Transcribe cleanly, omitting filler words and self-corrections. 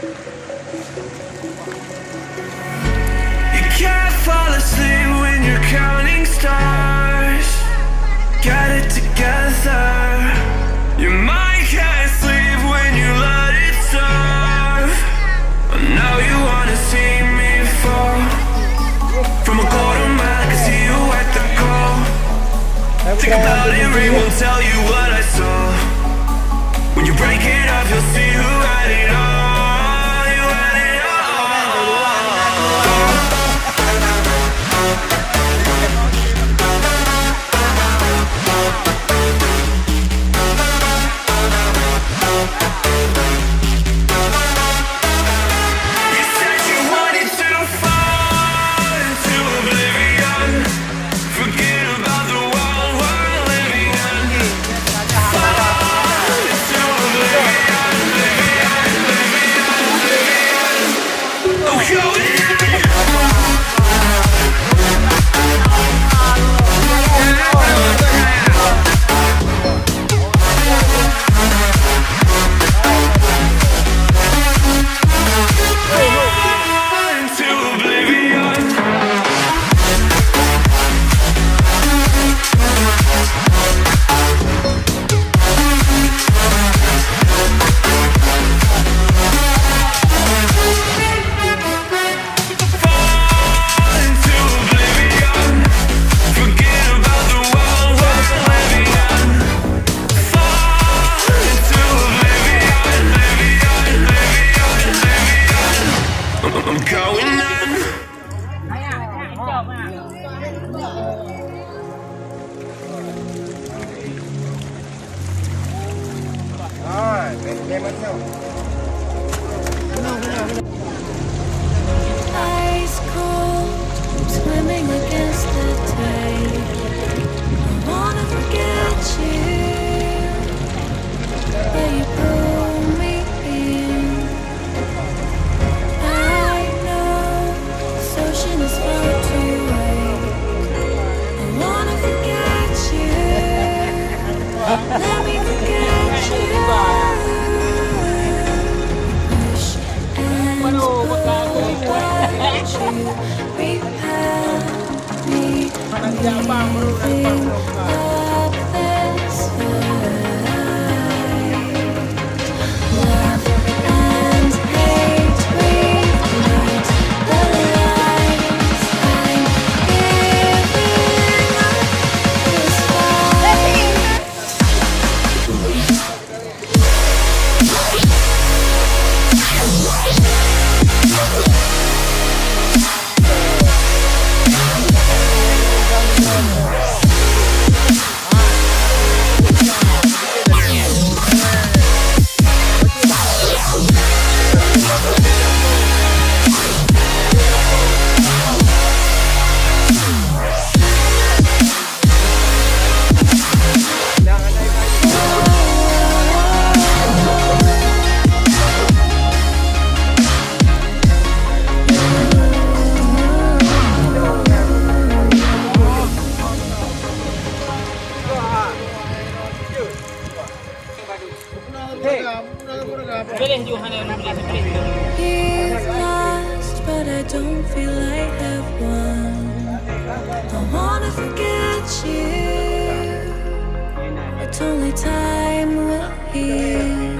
You can't fall asleep when you're counting stars. Get it together. Your mind can't sleep when you let it serve. And now you wanna see me fall. From a quarter mile, I can see you at the call. Think about it, we won't tell you what I saw. When you break it up, you'll see who had it all. You had it You said you wanted to fall into oblivion. Forget about the world we're living in. Fall into oblivion, oblivion. Oh, going into oblivion. Fall into oblivion. Forget about the world we're living in. Fall into oblivion, oblivion. I'm going in. Rồi, em bắt nhau. Ice cold, swimming against the tide. I wanna forget you, but you pull me in. I know this ocean is far too wide. I wanna forget you. Let me forget you. Push and pull, watch you repel me, leaving of this fight. Love and hate, read the lines. I'm giving up this fight. He's lost, but I don't feel I have won. I wanna forget you, but only time will heal.